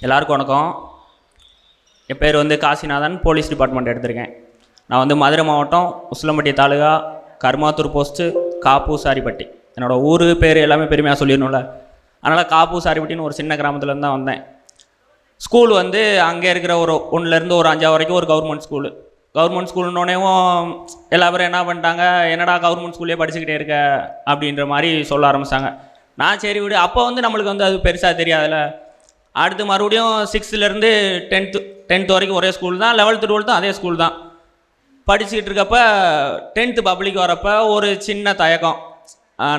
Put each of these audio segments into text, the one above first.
எல்லாருக்கும் வணக்கம். என் பேர் காசிநாதன். போலீஸ் டிபார்ட்மெண்ட் எடுத்திருக்கேன். நான் மதுரை மாவட்டம் உசிலம்பட்டி தாலுகா கருமாத்தூர் போஸ்ட்டு காப்பூசாரிப்பட்டி. என்னோடய ஊர் பேர் எல்லாமே பெருமையாக சொல்லிடணும்ல, அதனால் காப்பூசாரிப்பட்டின்னு ஒரு சின்ன கிராமத்துலேருந்து தான் வந்தேன். ஸ்கூல் அங்கே இருக்கிற ஒரு 1லேருந்து ஒரு 5 வரைக்கும் ஒரு கவர்மெண்ட் ஸ்கூலு. கவர்மெண்ட் ஸ்கூலுன்னொடனேவும் எல்லா பேரும் என்ன பண்ணிட்டாங்க, என்னடா கவர்மெண்ட் ஸ்கூல்லே படிச்சுக்கிட்டே இருக்க அப்படின்ற மாதிரி சொல்ல ஆரம்பித்தாங்க. நான் சரி விடு, அப்போ நம்மளுக்கு அது பெருசாக தெரியாதுல்ல. அடுத்து மறுபடியும் 6லேருந்து 10th வரைக்கும் ஒரே ஸ்கூல் தான், 11th 12th அதே ஸ்கூல் தான் படிச்சுக்கிட்டு இருக்கப்போ 10th பப்ளிக் வரப்போ ஒரு சின்ன தயக்கம்.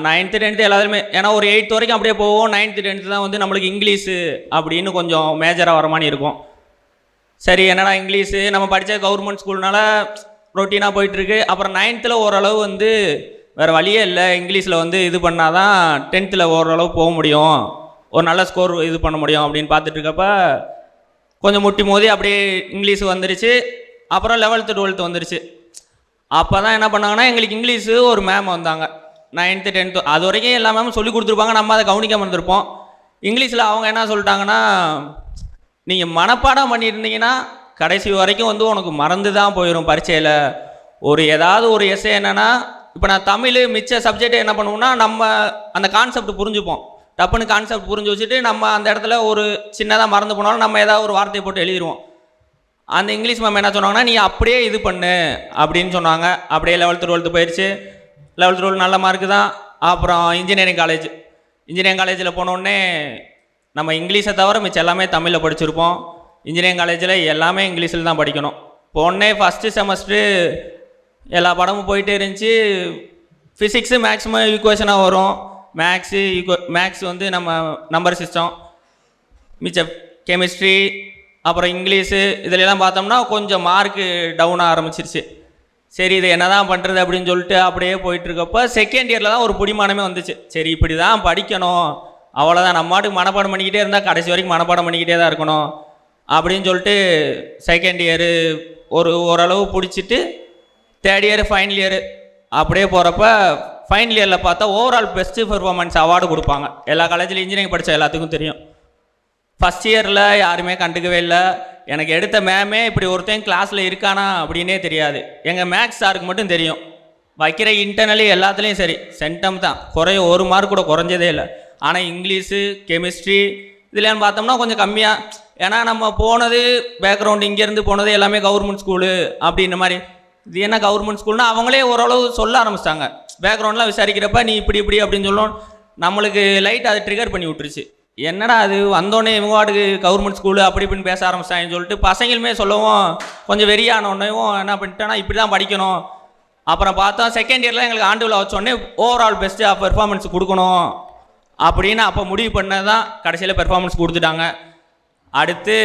9th 10th எல்லாத்துலேயுமே, ஏன்னா ஒரு 8th வரைக்கும் அப்படியே போவோம். 9th 10th தான் நம்மளுக்கு இங்கிலீஷு அப்படின்னு கொஞ்சம் மேஜராக வர மாதிரி இருக்கும். சரி, என்னடா இங்கிலீஷு, நம்ம படித்த கவர்மெண்ட் ஸ்கூல்னால ரொட்டீனாக போயிட்டுருக்கு. அப்புறம் 9th ஓரளவு வேறு வழியே இல்லை, இங்கிலீஷில் இது பண்ணால் தான் 10th ஓரளவு போக முடியும், ஒரு நல்ல ஸ்கோர் இது பண்ண முடியும் அப்படின்னு பார்த்துட்டு இருக்கப்ப கொஞ்சம் முட்டி மோதி அப்படியே இங்கிலீஷ் வந்துருச்சு. அப்புறம் 11th 12th வந்துருச்சு. அப்போ தான் என்ன பண்ணாங்கன்னா, எங்களுக்கு இங்கிலீஷு ஒரு மேம் வந்தாங்க. 9th 10th அது வரைக்கும் எல்லா மேமும் சொல்லி கொடுத்துருப்பாங்க, நம்ம அதை கவனிக்காமல் இருந்திருப்போம். இங்கிலீஷில் அவங்க என்ன சொல்லிட்டாங்கன்னா, நீங்கள் மனப்பாடம் பண்ணியிருந்தீங்கன்னா கடைசி வரைக்கும் உனக்கு மறந்து தான் போயிடும் பரீட்சையில். ஏதாவது ஒரு எஸ்ஸே என்னென்னா, இப்போ நான் தமிழ் மிச்ச சப்ஜெக்ட் என்ன பண்ணுவோம்னா, நம்ம அந்த கான்செப்ட் புரிஞ்சுப்போம். டப்புன்னு கான்செப்ட் புரிஞ்சு வச்சுட்டு நம்ம அந்த இடத்துல ஒரு சின்னதாக மறந்து போனாலும் நம்ம ஏதாவது ஒரு வார்த்தையை போட்டு எழுதிடுவோம். அந்த இங்கிலீஷ் மேம் என்ன சொன்னாங்கன்னா, நீ அப்படியே இது பண்ணு அப்படின்னு சொன்னாங்க. அப்படியே 11th 12th போயிடுச்சு. 11th 12th நல்ல மார்க்கு தான். அப்புறம் இன்ஜினியரிங் காலேஜில் போனோடனே நம்ம இங்கிலீஷை தவிர மிச்சம் எல்லாமே தமிழில் படிச்சிருப்போம். இன்ஜினியரிங் காலேஜில் எல்லாமே இங்கிலீஷில் தான் படிக்கணும். போனே ஃபஸ்ட்டு செமஸ்ட்ரு எல்லா படமும் போயிட்டே இருந்துச்சு. ஃபிசிக்ஸு மேக்ஸிமம் ஈக்குவேஷனாக வரும். மேக்ஸ் நம்ம நம்பர் சிஸ்டம், மிச்சம் கெமிஸ்ட்ரி, அப்புறம் இங்கிலீஷு இதிலெல்லாம் பார்த்தோம்னா கொஞ்சம் மார்க்கு டவுனாக ஆரம்பிச்சிருச்சு. சரி, இது என்ன தான் பண்ணுறது அப்படின்னு சொல்லிட்டு அப்படியே போயிட்டுருக்கப்போ செகண்ட் இயரில் தான் ஒரு பிடிமானமே வந்துச்சு. சரி, இப்படி தான் படிக்கணும், அவ்வளோதான், நம்ம மாட்டுக்கு மனப்பாடம் பண்ணிக்கிட்டே இருந்தால் கடைசி வரைக்கும் மனப்பாடம் பண்ணிக்கிட்டே தான் இருக்கணும் அப்படின்னு சொல்லிட்டு செகண்ட் இயரு ஓரளவு பிடிச்சிட்டு தேர்ட் இயரு ஃபைனல் இயரு அப்படியே போகிறப்ப ஃபைனல் இயரில் பார்த்தா ஓவரால் பெஸ்ட்டு பெர்ஃபார்மன்ஸ் அவார்டு கொடுப்பாங்க. எல்லா காலேஜில் இன்ஜினியரிங் படித்த எல்லாத்துக்கும் தெரியும். ஃபஸ்ட் இயரில் யாருமே கண்டுக்கவே இல்லை. எனக்கு எடுத்த மேமே இப்படி ஒருத்தன் கிளாஸில் இருக்கானா அப்படின்னே தெரியாது. எங்கள் மேக்ஸ் சாருக்கு மட்டும் தெரியும். வைக்கிற இன்டர்னலி எல்லாத்துலேயும் சரி சென்டம் தான், ஒரு மார்க் கூட குறைஞ்சதே இல்லை. ஆனால் இங்கிலீஷு கெமிஸ்ட்ரி இதுலேன்னு பார்த்தோம்னா கொஞ்சம் கம்மியாக, ஏன்னா நம்ம போனது பேக்ரவுண்ட் இங்கேருந்து போனது எல்லாமே கவர்மெண்ட் ஸ்கூலு அப்படின்ற மாதிரி. இது என்ன கவர்மெண்ட் ஸ்கூல்னால் அவங்களே ஓரளவு சொல்ல ஆரம்பிச்சிட்டாங்க. பேக்ரவுண்ட்லாம் விசாரிக்கிறப்ப நீ இப்படி அப்படின்னு சொல்லணும். நம்மளுக்கு லைட் அதை ட்ரிகர் பண்ணி விட்டுருச்சு. என்னடா அது வந்தோடனே இவங்க வாட்டுக்கு கவர்மெண்ட் ஸ்கூலு அப்படி இப்படின்னு பேச ஆரம்பிச்சிட்டாங்கன்னு சொல்லிட்டு பசங்களுமே சொல்லவும் கொஞ்சம் வெறியானோடனேவும் என்ன பண்ணிட்டேன்னா இப்படி தான் படிக்கணும். அப்புறம் பார்த்தோம் செகண்ட் இயரில் எங்களுக்கு ஆண்டு விழா வச்சோடனே ஓவரால் பெஸ்ட்டு பெர்ஃபார்மன்ஸ் கொடுக்கணும் அப்படின்னு அப்போ முடிவு பண்ணது தான். கடைசியில் பெர்ஃபார்மன்ஸ் கொடுத்துட்டாங்க. அடுத்து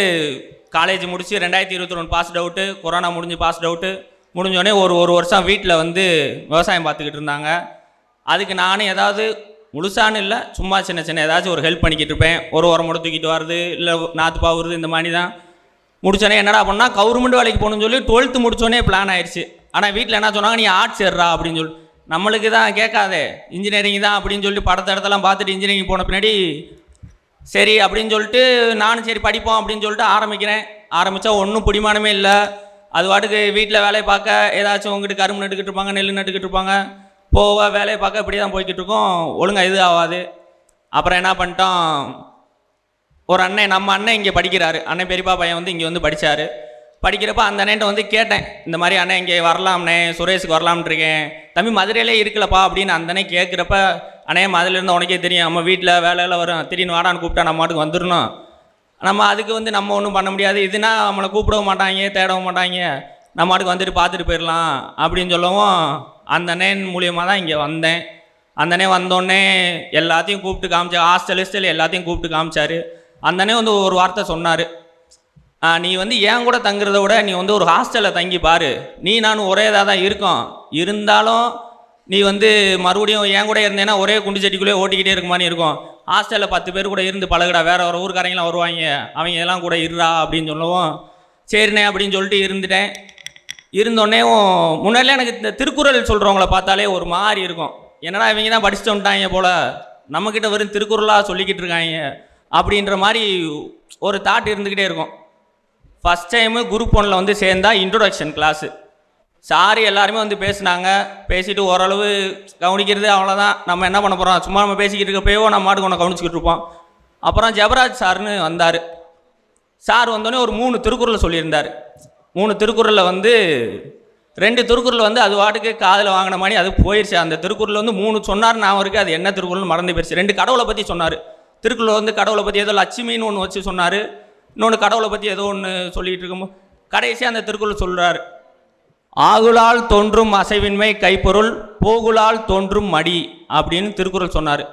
காலேஜ் முடித்து 2021 பாஸ்ட் அவுட்டு, கொரோனா முடிஞ்சு பாஸ்ட் அவுட்டு முடிஞ்சோடனே ஒரு வருஷம் வீட்டில் விவசாயம் பார்த்துக்கிட்டு இருந்தாங்க. அதுக்கு நானும் ஏதாவது முழுசான்னு இல்லை, சும்மா சின்ன ஏதாச்சும் ஒரு ஹெல்ப் பண்ணிக்கிட்டு இருப்பேன். உரம் மட்டும் தூக்கிட்டு வர்றது, இல்லை நாற்று பாவுறது, இந்த மாதிரி தான். முடிச்சோடனே என்னடா பண்ணால் கவர்மெண்ட் வேலைக்கு போகணுன்னு சொல்லி 12th முடிச்சோடனே பிளான் ஆயிடுச்சு. ஆனால் வீட்டில் என்ன சொன்னாங்க, நீ ஆர்ட்ஸ் ஏறா அப்படின்னு சொல்லி. நம்மளுக்கு தான் கேட்காதே, இன்ஜினியரிங் தான் அப்படின்னு சொல்லிட்டு படத்தை இடத்தெல்லாம் பார்த்துட்டு இன்ஜினியரிங் போன பின்னாடி சரி அப்படின்னு சொல்லிட்டு நானும் சரி படிப்போம் அப்படின்னு சொல்லிட்டு ஆரம்பித்தா ஒன்றும் பிடிமானமே இல்லை. அது வாட்டுக்கு வீட்டில் வேலையை பார்க்க ஏதாச்சும் உங்ககிட்ட கரும்பு நட்டுக்கிட்டு இருப்பாங்க, நெல் நட்டுக்கிட்டு இருப்பாங்க, போக வேலையை பார்க்க இப்படி தான் போய்கிட்டு இருக்கோம். ஒழுங்காக இது ஆகாது. அப்புறம் என்ன பண்ணிட்டோம், ஒரு நம்ம அண்ணன் இங்கே படிக்கிறாரு. அண்ணன் பெரியப்பா பையன் இங்கே படித்தார். படிக்கிறப்ப அந்த அண்ணன்ட்ட கேட்டேன், இந்த மாதிரி அண்ணன் இங்கே வரலாம்ண்ணே, சுரேஷுக்கு வரலாம்னு இருக்கேன், தம்பி மதுரையிலே இருக்கலப்பா அப்படின்னு அந்த அண்ணன் கேட்குறப்ப, அண்ணே மதுரையிலேருந்து உனக்கே தெரியும், நம்ம வீட்டில் வேலையில் வரும், திடீர்னு வாடான்னு கூப்பிட்டா நம்ம மாட்டுக்கு வந்துடணும், நம்ம அதுக்கு நம்ம ஒன்றும் பண்ண முடியாது, இதுனா நம்மளை கூப்பிடவும் மாட்டாங்க, தேடவும் மாட்டாங்க, நம்ம மாட்டுக்கு வந்துட்டு பார்த்துட்டு போயிடலாம் அப்படின்னு சொல்லவும் அந்த அண்ணன் மூலியமாக தான் இங்கே வந்தேன். அந்த அண்ணன் வந்தோடனே எல்லாத்தையும் கூப்பிட்டு காமிச்சார். ஹாஸ்டல் எல்லாத்தையும் கூப்பிட்டு காமிச்சார். அந்த அண்ணன் ஒரு வார்த்தை சொன்னார், நீ ஏன் கூட தங்குறத விட நீ ஒரு ஹாஸ்டலில் தங்கி பாரு, நீ நானும் ஒரே இதாக தான் இருக்கோம், இருந்தாலும் நீ மறுபடியும் என் கூட இருந்தேன்னா ஒரே குண்டு சட்டிக்குள்ளே ஓட்டிக்கிட்டே இருக்க மாதிரி இருக்கும், ஹாஸ்டலில் 10 பேர் கூட இருந்து பழகுடா, வேறு ஒரு ஊருக்காரங்களாம் வருவாங்க, அவங்க எல்லாம் கூட இருடா அப்படின்னு சொல்லவும் சரிண்ணே அப்படின்னு சொல்லிட்டு இருந்துட்டேன். இருந்தோடனே முன்னாடியே எனக்கு இந்த திருக்குறள் சொல்கிறவங்கள பார்த்தாலே ஒரு மாதிரி இருக்கும், என்னடா இவங்க தான் படிச்சுட்டு வந்துட்டாங்க போல், நம்மக்கிட்ட வெறும் திருக்குறளாக சொல்லிக்கிட்டு இருக்காங்க, அப்படின்ற மாதிரி ஒரு தாட் இருந்துக்கிட்டே இருக்கும். ஃபஸ்ட் டைமு குரூப் 1ல் வந்து சேர்ந்தா இன்ட்ரொடக்ஷன் கிளாஸு. சாரி எல்லாருமே வந்து பேசுனாங்க. பேசிட்டு ஓரளவு கவனிக்கிறது அவ்வளோதான். நம்ம என்ன பண்ண போகிறோம், சும்மா நம்ம பேசிக்கிட்டு இருக்கப்போ நம்ம மாட்டுக்கு ஒன்று கவனிச்சிக்கிட்டு இருப்போம். அப்புறம் ஜெபராஜ் சார்னு வந்தார். சார் வந்தோடனே ஒரு 3 திருக்குறள் சொல்லியிருந்தார். 3 திருக்குறளில் வந்து 2 திருக்குறள் வந்து அது வாட்டுக்கு காதில் வாங்கின மாதிரி அது போயிடுச்சு. அந்த திருக்குறள் வந்து 3 சொன்னார், நான் இருக்குது அது என்ன திருக்குறள்னு மறந்து போயிடுச்சு. 2 கடவுளை பற்றி சொன்னார். திருக்குறள் வந்து கடவுளை பற்றி ஏதோ லட்சுமின்னு ஒன்று வச்சு சொன்னார், இன்னொன்று கடவுளை பற்றி ஏதோ ஒன்று சொல்லிகிட்டு இருக்கும்போது கடைசியாக அந்த திருக்குறள் சொல்கிறார், ஆகுலால் தோன்றும் அசைவின்மை கைப்பொருள், போகுலால் தோன்றும் மடி அப்படின்னு திருக்குறள் சொன்னார்.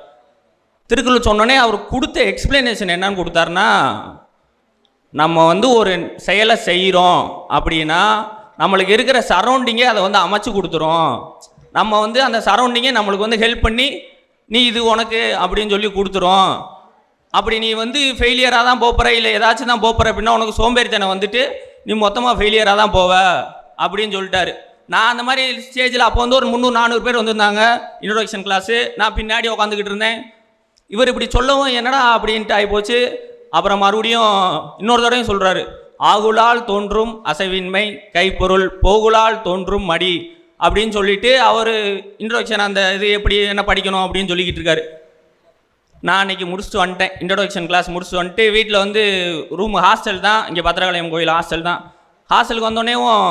திருக்குறள் சொன்னோடனே அவர் கொடுத்த எக்ஸ்பிளனேஷன் என்னன்னு கொடுத்தாருன்னா, நம்ம வந்து ஒரு செயலை செய்கிறோம் அப்படின்னா நம்மளுக்கு இருக்கிற சரௌண்டிங்கே அதை வந்து அமைச்சு கொடுத்துரும். நம்ம வந்து அந்த சரௌண்டிங்கே நம்மளுக்கு வந்து ஹெல்ப் பண்ணி நீ இது உனக்கு அப்படின்னு சொல்லி கொடுத்துரும். அப்படி நீ வந்து ஃபெயிலியராக தான் போகிற, இல்லை ஏதாச்சும் தான் போகிற அப்படின்னா உனக்கு சோம்பேறித்தனம் வந்துட்டு நீ மொத்தமாக ஃபெயிலியராக தான் போவ அப்படின்னு சொல்லிட்டாரு. நான் அந்த மாதிரி ஸ்டேஜில் அப்போ வந்து ஒரு 300-400 பேர் வந்திருந்தாங்க இன்ட்ரோடக்ஷன் கிளாஸு. நான் பின்னாடி உட்காந்துக்கிட்டு இருந்தேன். இவர் இப்படி சொல்லவும் என்னடா அப்படின்ட்டு ஆகிப்போச்சு. அப்புறம் மறுபடியும் இன்னொரு தடவையும் சொல்கிறாரு, ஆகுலால் தோன்றும் அசைவின்மை கைப்பொருள், போகுலால் தோன்றும் மடி அப்படின்னு சொல்லிட்டு அவர் இன்ட்ரோடக்ஷன் அந்த இது எப்படி என்ன படிக்கணும் அப்படின்னு சொல்லிக்கிட்டு இருக்காரு. நான் அன்றைக்கி முடிச்சுட்டு வந்துட்டேன். இன்ட்ரோடக்ஷன் கிளாஸ் முடிச்சுட்டு வந்துட்டு வீட்டில் வந்து ஹாஸ்டல் தான், இங்கே பத்திரகாளியம் கோயில் ஹாஸ்டல் தான். ஹாஸ்டலுக்கு வந்தோடனேவும்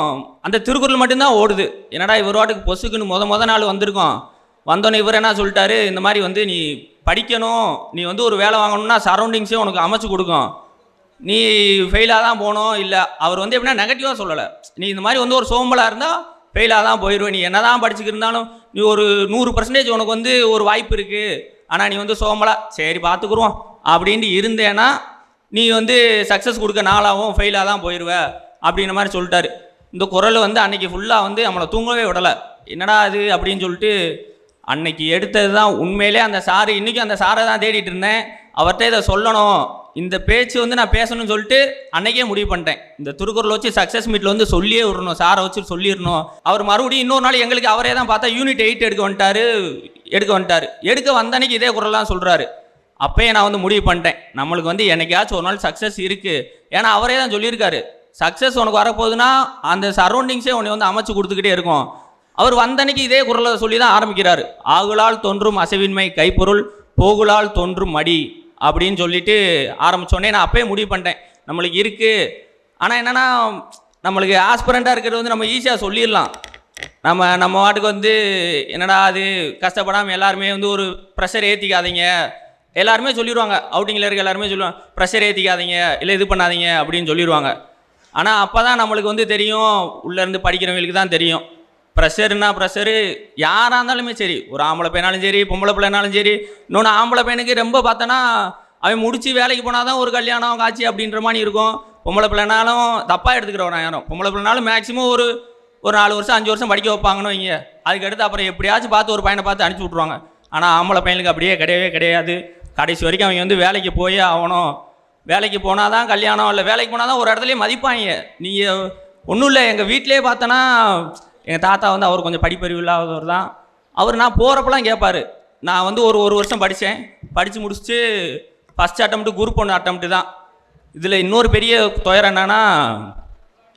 அந்த திருக்குறள் மட்டும்தான் ஓடுது. என்னடா இவர் வாட்டுக்கு பொசுக்குன்னு முத நாள் வந்திருக்கோம். வந்தோடனே இவர் என்ன சொல்லிட்டாரு, இந்த மாதிரி வந்து நீ படிக்கணும், நீ வந்து ஒரு வேலை வாங்கணும்னா சரௌண்டிங்ஸே உனக்கு அமைச்சு கொடுக்கும், நீ ஃபெயிலாக தான் போகணும். இல்லை அவர் வந்து எப்படின்னா நெகட்டிவாக சொல்லலை, நீ இந்த மாதிரி வந்து ஒரு சோம்பலாக இருந்தால் ஃபெயிலாக தான் போயிடுவேன், நீ என்ன தான் படிச்சுக்கிருந்தாலும் நீ ஒரு 100% உனக்கு வந்து ஒரு வாய்ப்பு இருக்குது, ஆனால் நீ வந்து சோம்பலாக சரி பார்த்துக்குருவோம் அப்படின்ட்டு இருந்தேன்னா நீ வந்து சக்ஸஸ் கொடுக்க நாளாகவும் ஃபெயிலாக தான் போயிடுவ அப்படின்ற மாதிரி சொல்லிட்டாரு. இந்த குரல் வந்து அன்றைக்கி ஃபுல்லாக வந்து நம்மளை தூங்கவே விடலை. என்னடா அது அப்படின்னு சொல்லிட்டு அன்னைக்கு எடுத்தது தான் உண்மையிலே அந்த சாரு. இன்றைக்கும் அந்த சாரை தான் தேடிட்டு இருந்தேன், அவர்கிட்ட இதை சொல்லணும், இந்த பேச்சு வந்து நான் பேசணும்னு சொல்லிட்டு அன்னைக்கே முடிவு பண்ணிட்டேன். இந்த திருக்குறள் வச்சு சக்ஸஸ் மீட்டில் வந்து சொல்லியே விடணும், சாரை வச்சு சொல்லிடணும். அவர் மறுபடியும் இன்னொரு நாள் எங்களுக்கு அவரே தான் பார்த்தா யூனிட் 8 எடுக்க வந்துட்டார். எடுக்க வந்த அன்னைக்கு இதே குரல்லாம் சொல்கிறாரு. அப்போயே நான் வந்து முடிவு பண்ணிட்டேன், நம்மளுக்கு வந்து என்னைக்காச்சும் ஒரு நாள் சக்ஸஸ் இருக்குது. ஏன்னா அவரே தான் சொல்லியிருக்காரு, சக்ஸஸ் உனக்கு வரப்போகுதுன்னா அந்த சரௌண்டிங்ஸே உன்னை வந்து அமைச்சு கொடுத்துக்கிட்டே இருக்கும். அவர் வந்தன்னைக்கு இதே குரலை சொல்லி தான் ஆரம்பிக்கிறார். ஆகுலால் தோன்றும் அசைவின்மை கைப்பொருள், போகுலால் தோன்றும் மடி அப்படின்னு சொல்லிட்டு ஆரம்பித்தோடனே நான் அப்போயே முடிவு பண்ணிட்டேன், நம்மளுக்கு இருக்குது. ஆனால் என்னென்னா நம்மளுக்கு ஆஸ்பிரண்ட்டாக இருக்கிறது வந்து நம்ம ஈஸியாக சொல்லிடலாம். நம்ம வாட்டுக்கு வந்து என்னடா அது கஷ்டப்படாமல் எல்லாருமே வந்து ஒரு ப்ரெஷர் ஏற்றிக்காதீங்க, எல்லாருமே சொல்லிடுவாங்க. அவுட்டிங்கில் இருக்க எல்லாருமே சொல்லுவாங்க, ப்ரெஷர் ஏற்றிக்காதீங்க, இல்லை இது பண்ணாதீங்க அப்படின்னு சொல்லிடுவாங்க. ஆனால் அப்போ தான் நம்மளுக்கு வந்து தெரியும், உள்ளேருந்து படிக்கிறவங்களுக்கு தான் தெரியும் ப்ரெஷர்னா ப்ரெஷரு யாராக இருந்தாலுமே சரி, ஒரு ஆம்பளை பையனாலும் சரி, பொம்பளை பிள்ளைனாலும் சரி. இன்னொன்று ஆம்பளை பையனுக்கு ரொம்ப பார்த்தோன்னா அவன் முடித்து வேலைக்கு போனால் தான் ஒரு கல்யாணம் காட்சி அப்படின்ற மாதிரி இருக்கும். பொம்பளை பிள்ளைனாலும் தப்பாக எடுத்துக்கிறவன் யாரும். பொம்பளை பிள்ளைனாலும் மேக்ஸிமம் ஒரு 4 வருஷம் 5 வருஷம் படிக்க வைப்பாங்கன்னு வைங்க. அதுக்கடுத்து அப்புறம் எப்படியாச்சும் பார்த்து ஒரு பையனை பார்த்து அனுப்பிச்சி விட்ருவாங்க. ஆனால் ஆம்பளை பையனுக்கு அப்படியே கிடையாது. கடைசி வரைக்கும் அவங்க வந்து வேலைக்கு போயே ஆகணும். வேலைக்கு போனால் தான் கல்யாணம், இல்லை வேலைக்கு போனால் தான் ஒரு இடத்துலையே மதிப்பாங்க. நீங்கள் ஒன்றும் இல்லை, எங்கள் வீட்டிலே பார்த்தோன்னா எங்கள் தாத்தா வந்து அவர் கொஞ்சம் படிப்பறிவு இல்லாதவர் தான். அவர் நான் போகிறப்பெல்லாம் கேட்பார். நான் வந்து ஒரு வருஷம் படித்தேன், படித்து முடிச்சுட்டு ஃபஸ்ட் அட்டம்ப்ட்டு குரூப் 1 அட்டம்ப்ட்டு தான். இதில் இன்னொரு பெரிய துயரம் என்னென்னா,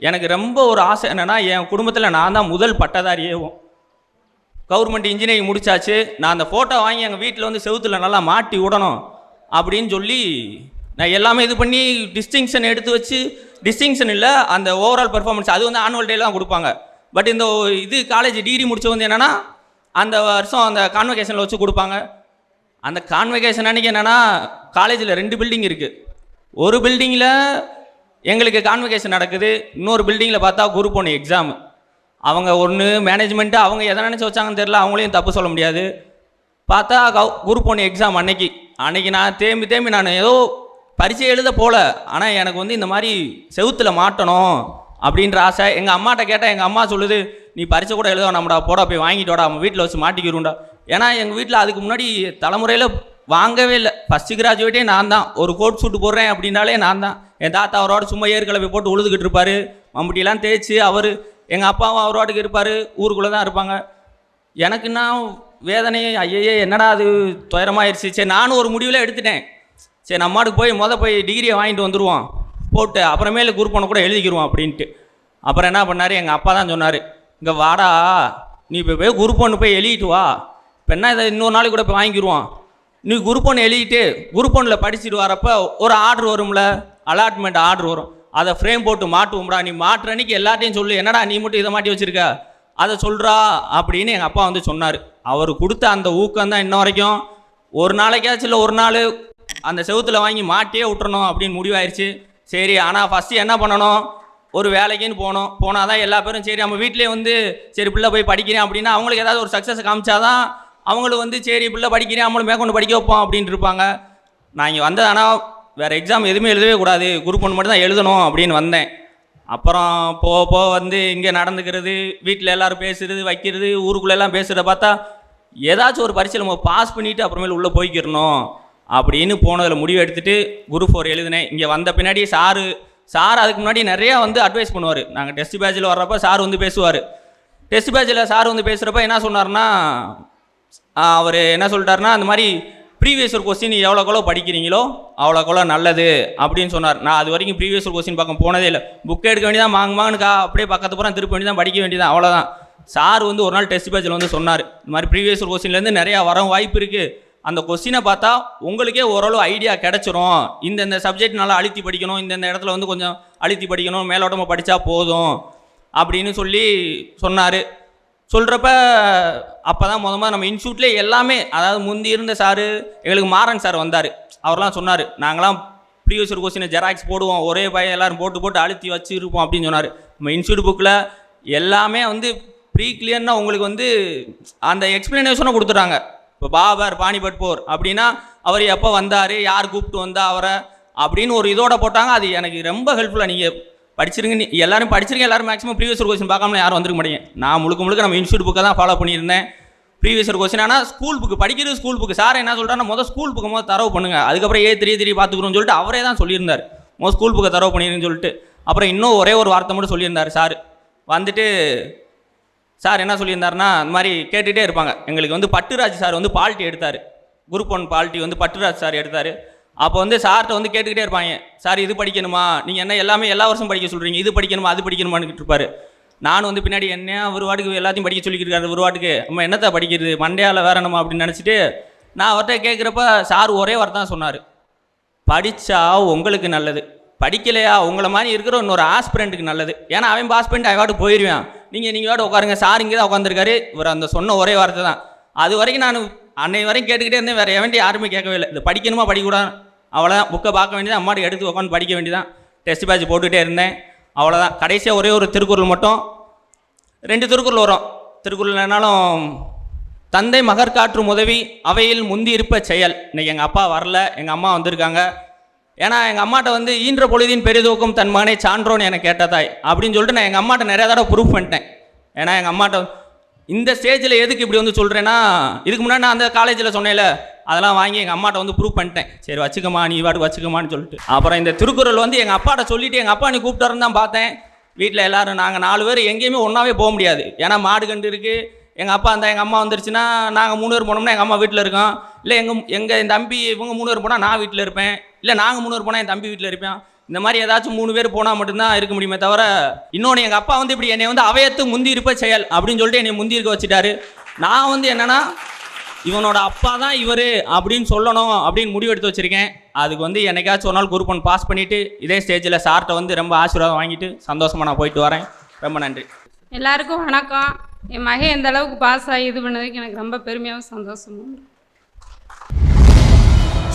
எனக்கு ரொம்ப ஒரு ஆசை என்னென்னா, என் குடும்பத்தில் நான் தான் முதல் பட்டதாரியேவும். Government engineering முடித்தாச்சு. நான் அந்த ஃபோட்டோ வாங்கி எங்கள் வீட்டில் வந்து செவுத்தில் நல்லா மாட்டி விடணும் அப்படின்னு சொல்லி நான் எல்லாமே இது பண்ணி டிஸ்டிங்ஷன் எடுத்து வச்சு, டிஸ்டிங்ஷன் இல்லை அந்த ஓவரால் பெர்ஃபார்மன்ஸ் அது வந்து ஆனுவல் டேல தான் கொடுப்பாங்க. பட் இந்த இது காலேஜ் டிகிரி முடிச்ச வந்து என்னென்னா அந்த வருஷம் அந்த கான்வெகேஷனில் வச்சு கொடுப்பாங்க. அந்த கான்வெகேஷன் அன்றைக்கி என்னென்னா காலேஜில் 2 பில்டிங் இருக்குது. ஒரு பில்டிங்கில் எங்களுக்கு கான்வெகேஷன் நடக்குது, இன்னொரு பில்டிங்கில் பார்த்தா குரூப் 1 எக்ஸாமு. அவங்க ஒன்று மேனேஜ்மெண்ட்டு அவங்க எதை நினச்சி வச்சாங்கன்னு தெரில, அவங்களையும் தப்பு சொல்ல முடியாது. பார்த்தா குரூப் 1 எக்ஸாம் அன்னைக்கு நான் தேம்பி நான் ஏதோ பரீட்சை எழுத போல, ஆனால் எனக்கு வந்து இந்த மாதிரி செவுத்தில் மாட்டணும் அப்படின்ற ஆசை. எங்கள் அம்மாட்ட கேட்டால் எங்கள் அம்மா சொல்லுது, நீ பரீட்சை கூட எழுத வேணாம்டா, போட போய் வாங்கிட்டோடா, அவன் வீட்டில் வச்சு மாட்டிக்கிருண்டா. ஏன்னா எங்கள் வீட்டில் அதுக்கு முன்னாடி தலைமுறையில் வாங்கவே இல்லை. ஃபஸ்ட்டு கிராஜுவேட்டே நான் தான். ஒரு கோட் சூட்டு போடுறேன் அப்படின்னாலே நான் தான். என் தாத்தா அவரோட சும்மா ஏற்கலவை போட்டு உழுதுகிட்டு இருப்பார், மம்பட்டிலாம் தேய்ச்சி. அவர் எங்கள் அப்பாவும் அவரோட்டுக்கு இருப்பார், ஊருக்குள்ளே தான் இருப்பாங்க. எனக்குன்னா வேதனை, ஐயே என்னடா அது துயரமாயிருச்சு. சரி நானும் ஒரு முடிவில் எடுத்துட்டேன், சரி நம்மாட்டுக்கு போய் டிகிரியை வாங்கிட்டு வந்துடுவோம், போட்டு அப்புறமேல குரூப் ஒன்று கூட எழுதிக்கிடுவோம் அப்படின்ட்டு. அப்புறம் என்ன பண்ணார், எங்கள் அப்பா தான் சொன்னார், இங்கே வாடா நீ இப்போ போய் குரூப் ஒன்று போய் எழுதிட்டு வா, இப்போ என்ன இதை இன்னொரு நாளைக்கு கூட போய் வாங்கிடுவோம், நீ குரூப் ஒன்று எழுதிட்டு குரூப் ஒன்றில் படிச்சுட்டு வரப்போ ஒரு ஆர்டர் வரும்ல, அலாட்மெண்ட் ஆர்டர் வரும், அதை ஃப்ரேம் போட்டு மாட்டுவோம்டா, நீ மாட்டுற அன்னைக்கு எல்லாத்தையும் சொல்லு, என்னடா நீ மட்டும் இதை மாட்டி வச்சுருக்க அதை சொல்கிறா அப்படின்னு எங்கள் அப்பா வந்து சொன்னார். அவர் கொடுத்த அந்த ஊக்கம் தான் இன்ன வரைக்கும் ஒரு நாளைக்காச்சும் இல்லை ஒரு நாள் அந்த செவுத்தில் வாங்கி மாட்டியே விட்டுறணும் அப்படின்னு முடிவாயிருச்சு. சரி, ஆனால் ஃபஸ்ட்டு என்ன பண்ணணும், ஒரு வேலைக்குன்னு போனால் தான் எல்லா பேரும் சரி நம்ம வீட்டிலே வந்து சரி பிள்ளை போய் படிக்கிறேன் அப்படின்னா அவங்களுக்கு ஏதாவது ஒரு சக்ஸஸ் காமிச்சாதான் அவங்களுக்கு வந்து சரி பிள்ளை படிக்கிறேன் அவங்களும் மேற்கொண்டு படிக்க வைப்போம் அப்படின்ட்டு இருப்பாங்க. நான் இங்கே வந்தது ஆனால் வேறு எக்ஸாம் எதுவுமே எழுதவே கூடாது, குரூப் ஒன்று மட்டும் தான் எழுதணும் அப்படின்னு வந்தேன். அப்புறம் போக வந்து இங்கே நடந்துக்கிறது, வீட்டில் எல்லோரும் பேசுகிறது வைக்கிறது, ஊருக்குள்ளெல்லாம் பேசுகிறத பார்த்தா ஏதாச்சும் ஒரு பரீட்சையில் நம்ம பாஸ் பண்ணிவிட்டு அப்புறமேல உள்ளே போய்க்கிறணும் அப்படின்னு போனதில் முடிவு எடுத்துகிட்டு குரூப் 4 எழுதினேன். இங்கே வந்த பின்னாடி சார் அதுக்கு முன்னாடி நிறையா வந்து அட்வைஸ் பண்ணுவார். நாங்கள் டெஸ்ட் பேட்சில் வர்றப்போ சார் வந்து பேசுவார். டெஸ்ட் பேட்சில் சார் வந்து பேசுகிறப்ப என்ன சொன்னார்னா, அவர் என்ன சொல்லிட்டாருன்னா, அந்த மாதிரி ப்ரீவியஸ் ஒரு கொஸ்டின் எவ்வளோக்கெவ்வளோ படிக்கிறீங்களோ அவ்வளோக்கெவ்வளோ நல்லது அப்படின்னு சொன்னார். நான் அது வரைக்கும் ப்ரீவியஸ் ஒரு கொஸ்டின் பக்கம் போனதே இல்லை. புக் எடுக்க வேண்டியதான், மாங்கனுக்கா அப்படியே பக்கத்து பூரா திருப்ப வேண்டியதான், படிக்க வேண்டியதான், அவ்வளோதான். சார் வந்து ஒரு நாள் டெஸ்ட் பேட்சில் வந்து சொன்னார், இந்த மாதிரி ப்ரீவியஸ் ஒரு கொஸ்டின்லேருந்து நிறையா வர வாய்ப்பு இருக்குது, அந்த கொஸ்டினை பார்த்தா உங்களுக்கே ஓரளவு ஐடியா கிடச்சிரும், இந்த சப்ஜெக்ட் நல்லா அழுத்தி படிக்கணும், இந்த இடத்துல வந்து கொஞ்சம் அழுத்தி படிக்கணும், மேலோட்டமாக படித்தா போதும் அப்படின்னு சொல்லி சொன்னார். சொல்கிறப்ப அப்போ தான் முதல்ல நம்ம இன்ஸ்டியூட்லேயே எல்லாமே, அதாவது முந்தி இருந்த சார் எங்களுக்கு மாறன் சார் வந்தார். அவர்லாம் சொன்னார், நாங்களாம் ப்ரீவியஸ் ஒரு கொஸ்டினை ஜெராக்ஸ் போடுவோம், ஒரே பையன் எல்லோரும் போட்டு அழுத்தி வச்சுருப்போம் அப்படின்னு சொன்னார். நம்ம இன்ஸ்டியூட் புக்கில் எல்லாமே வந்து ப்ரீ கிளியர்னா உங்களுக்கு வந்து அந்த எக்ஸ்ப்ளனேஷனை கொடுத்துட்றாங்க. இப்போ பாபர் பானிபட் போர் அப்படின்னா அவர் எப்போ வந்தார், யார் கூப்பிட்டு வந்தா அவரை அப்படின்னு ஒரு இதோட போட்டாங்க. அது எனக்கு ரொம்ப ஹெல்ப்ஃபுல்லாக. நீங்கள் படிச்சிருங்க, எல்லாரும் படிச்சிருக்கேன், எல்லாரும் மேக்ஸிமம் ப்ரீவியஸ் கொஸ்டின் பார்க்காம யாரும் வந்துருக்க மாட்டேங்க. நான் முழுக்க நம்ம இன்ஸ்டியூட் புக்கை தான் ஃபாலோ பண்ணியிருந்தேன். ப்ரீவியஸ் கொஸ்டின் ஆனால் ஸ்கூல் புக்கு படிக்கிறது, ஸ்கூல் புக்கு சார் என்ன சொல்கிறாருன்னா ஸ்கூல் புக்கை தரவு பண்ணுங்க, அதுக்கப்புறம் ஏ3 பார்த்துக்கிறோன்னு சொல்லிட்டு அவரே தான் சொல்லியிருந்தார், ஸ்கூல் புக்கை தரவு பண்ணிருன்னு சொல்லிட்டு. அப்புறம் இன்னும் ஒரே ஒரு வார்த்தை மட்டும் சொல்லியிருந்தார் சார். வந்துட்டு சார் என்ன சொல்லியிருந்தாருன்னா, இந்த மாதிரி கேட்டுகிட்டே இருப்பாங்க. எங்களுக்கு வந்து பட்டுராஜ் சார் வந்து பாலிட்டி எடுத்தார், குரூப் 1 பாலிட்டி வந்து பட்டுராஜ் சார் எடுத்தார். அப்போ வந்து சார்கிட்ட வந்து கேட்டுக்கிட்டே இருப்பாங்க, சார் இது படிக்கணுமா, நீங்கள் என்ன எல்லா வருஷம் படிக்க சொல்கிறீங்க, இது படிக்கணுமா அது படிக்கணுமான்னு இருப்பார். நான் வந்து பின்னாடி என்ன ஒரு வாட்டுக்கு எல்லாத்தையும் படிக்க சொல்லிக்கிட்டு ஒரு வாட்டுக்கு நம்ம என்னத்தை படிக்கிறது மண்டையால் வேற என்னமா அப்படின்னு நினச்சிட்டு நான் அவர்கிட்ட கேட்குறப்ப சார் ஒரே வார்த்தை தான் சொன்னார், படித்தா உங்களுக்கு நல்லது, படிக்கலையா உங்களை மாதிரி இருக்கிற இன்னொரு ஆஸ்பிரண்ட்டுக்கு நல்லது. ஏன்னா அவன் பாஸ் பண்ணிட்டு அவன் வாட்டு போயிடுவான், நீங்கள் வாட்டு உட்காருங்க, சார் இங்கே தான் உட்காந்துருக்காரு. இவர் அந்த சொன்ன ஒரே வார்த்தை தான். அது வரைக்கும் நான் அன்னை வரைக்கும் கேட்டுக்கிட்டே இருந்தேன், வேறு எவன்ட்டி யாருமே கேட்கவே இல்லை. இது படிக்கணுமா படிக்கூடாது, அவ்வளோதான். புக்கை பார்க்க வேண்டியதான், அம்மாட்டுக்கு எடுத்து உட்காந்து படிக்க வேண்டியதான். டெஸ்ட் பேட்ச் போட்டுகிட்டே இருந்தேன், அவ்வளோதான். கடைசியாக ஒரே ஒரு திருக்குறள் மட்டும், 2 திருக்குறள் வரும். திருக்குறள் என்னாலும் தந்தை மகற்காற்றும் உதவி அவையில் முந்தி இருப்ப செயல். இன்றைக்கி எங்கள் அப்பா வரல, எங்கள் அம்மா வந்திருக்காங்க. ஏன்னா எங்கள் அம்மாட்ட வந்து ஈன்ற பொழுதின் பெரிதூக்கம் தன் மகனை சான்றோன்னு எனக்கு கேட்டதாய் அப்படின்னு சொல்லிட்டு நான் எங்கள் அம்மாட்ட நிறையா தடவை ப்ரூஃப் பண்ணிட்டேன். ஏன்னா எங்கள் அம்மாட்ட இந்த ஸ்டேஜில் எதுக்கு இப்படி வந்து சொல்கிறேன்னா, இதுக்கு முன்னாடி நான் அந்த காலேஜில் சொன்னேன்ல, அதெல்லாம் வாங்கி எங்கள் அம்மாட்ட வந்து ப்ரூவ் பண்ணிட்டேன். சரி வச்சுக்கம்மா, நீ வாட்டுக்கு வச்சுக்கம்மான்னு சொல்லிட்டு. அப்புறம் இந்த திருக்குறள் வந்து எங்கள் அப்பாட்ட சொல்லிவிட்டு எங்கள் அப்பா நீ கூப்பிட்டாருன்னு தான் பார்த்தேன். வீட்டில் எல்லோரும் நாங்கள் 4 பேர் எங்கேயுமே ஒன்றாவே போக முடியாது. ஏன்னா மாடு கண்டு இருக்குது, எங்கள் அப்பா அந்த எங்கள் அம்மா வந்துருச்சுன்னா நாங்கள் 3 பேர் போனோம்னா எங்கள் அம்மா வீட்டில் இருக்கோம், இல்லை என் தம்பி இவங்க 3 பேர் போனால் நான் வீட்டில் இருப்பேன், இல்லை நாங்கள் 3 பேர் போனால் என் தம்பி வீட்டில் இருப்பேன். இந்த மாதிரி ஏதாச்சும் 3 பேர் போனால் மட்டும்தான் இருக்க முடியுமே தவிர. இன்னொன்று எங்கள் அப்பா வந்து இப்படி என்னை வந்து அவையத்து முந்தி இருப்ப செயல் அப்படின்னு சொல்லிட்டு என்னை முந்தி இருக்க வச்சுட்டாரு. நான் வந்து என்னென்னா இவனோட அப்பா தான் இவர் அப்படின்னு சொல்லணும் அப்படின்னு முடிவெடுத்து வச்சுருக்கேன். அதுக்கு வந்து என்னைக்காச்சும் ஒரு நாள் குரூப் 1 பாஸ் பண்ணிவிட்டு இதே ஸ்டேஜில் சார்கிட்ட வந்து ரொம்ப ஆசீர்வாதம் வாங்கிட்டு சந்தோஷமாக நான் போயிட்டு வரேன். ரொம்ப நன்றி. எல்லாருக்கும் வணக்கம். என் மகன் எந்த அளவுக்கு பாஸ் ஆகி இது பண்ணதுக்கு எனக்கு ரொம்ப பெருமையாகவும் சந்தோஷமும்.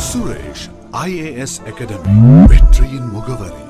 சுரேஷ் IAS அகாடமி வெற்றியின் முகவரி.